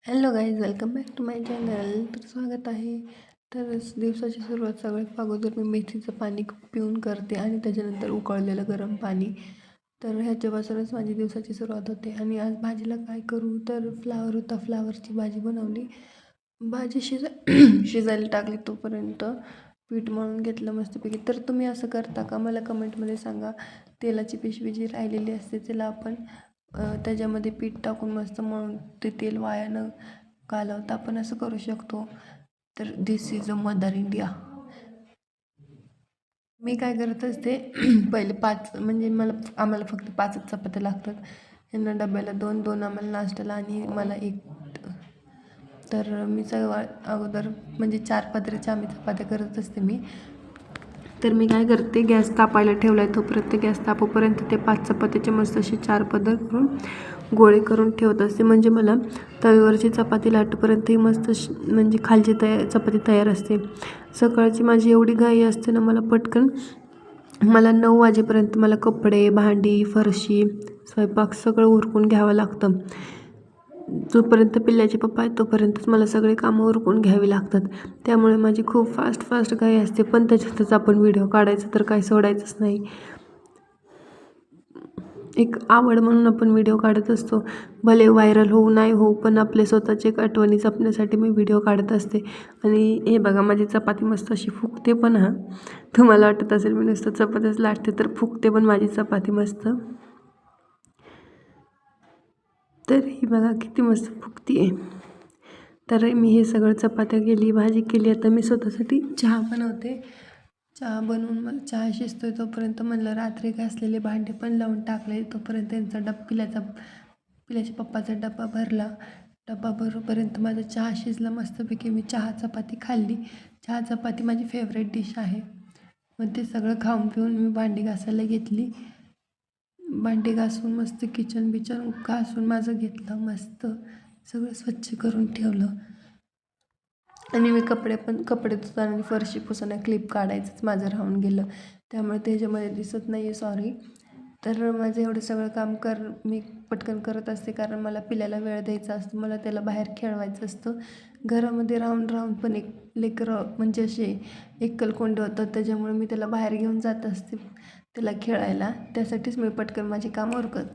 Hello guys, welcome back to my channel. तर स्वागत आहे. तर दिवसाची सुरुवात सगळ्यात अगोदर मी मेथीचं पाणी पिऊन करते आणि त्याच्यानंतर उकळलेलं गरम पाणी. तर ह्याच्यापासूनच माझी दिवसाची सुरुवात होते. आणि आज भाजीला काय करू, तर फ्लावर होता, फ्लावरची भाजी बनवली. भाजी शिजायला टाकली तोपर्यंत पीठ मळून घेतलं मस्तपैकी. तर तुम्ही असं करता का, मला कमेंटमध्ये सांगा. तेलाची पिशवी जी राहिलेली असते त्याला आपण त्याच्यामध्ये पीठ टाकून मस्त मळून ते तेल वाया न घालवता आपण असं करू शकतो. तर दिस इज अ मदर इंडिया. मी काय करत असते पहिले 5 म्हणजे आम्हाला फक्त 5च चपात्या लागतात. यांना डब्याला 2 आम्हाला नाश्त्याला आणि मला 1. तर मी अगोदर म्हणजे 4 पदरीच्या आम्ही चपात्या करत असते मी. तर मी काय करते, गॅस तापायला ठेवला आहे तोपर्यंत गॅस तापोपर्यंत ते 5 चपात्याचे मस्त असे 4 पदर करून गोळे करून ठेवत असते. म्हणजे मला तव्यावरची चपाती लाटूपर्यंतही मस्त म्हणजे खालची चपाती तयार असते. सकाळची माझी एवढी घाई असते ना, मला 9 वाजेपर्यंत मला कपडे, भांडी, फरशी, स्वयंपाक सगळं उरकून घ्यावं लागतं. जोपर्यंत पिल्ल्याचे पप्पा आहेत तोपर्यंतच मला सगळे कामं उरकून घ्यावी लागतात. त्यामुळे माझी खूप फास्ट घाई असते. पण त्याच्यातच आपण व्हिडिओ काढायचं तर काही सोडायचंच नाही. एक आवड म्हणून आपण व्हिडिओ काढत असतो. भले व्हायरल होऊ नाही होऊ, पण आपले स्वतःचे एक आठवणी जपण्यासाठी मी व्हिडिओ काढत असते. आणि हे बघा, माझी चपाती मस्त अशी फुगते पण. तुम्हाला वाटत असेल मी नुसतं चपात्याच लाटते, तर फुगते पण माझी चपाती मस्त. तर ही बघा किती मस्त फुगती आहे. तर मी हे सगळं चपात्या केली, भाजी केली. आता मी स्वतःसाठी चहा बनवते. चहा बनवून मला चहा शिजतोय तोपर्यंत म्हणलं रात्री घासलेले भांडे पण लावून टाकले. तोपर्यंत त्यांचा पिल्याच्या पप्पाचा डबा भरला. डबा भरूपर्यंत माझा चहा शिजला मस्तपैकी. मी चहा चपाती खाल्ली. चहा चपाती माझी फेवरेट डिश आहे. मग ते सगळं खाऊन पिऊन मी भांडी घासायला घेतली. भांडी घासून मस्त किचन घासून माझं घेतलं, मस्त सगळं स्वच्छ करून ठेवलं. आणि मी कपडे धुताना आणि फरशी पुसताना क्लिप काढायचंच माझं राहून गेलं, त्यामुळे त्याच्यामध्ये दिसत नाही आहे, सॉरी. तर माझं एवढं सगळं काम मी पटकन करत असते, कारण मला पिल्याला वेळ द्यायचा असतो. मला त्याला बाहेर खेळवायचं असतं. घरामध्ये राहून पण एक लेकरं म्हणजे असे एकलकोंडे होतात, त्याच्यामुळे मी त्याला बाहेर घेऊन जात असते त्याला खेळायला. त्यासाठीच मी पटकन माझी कामं उरकत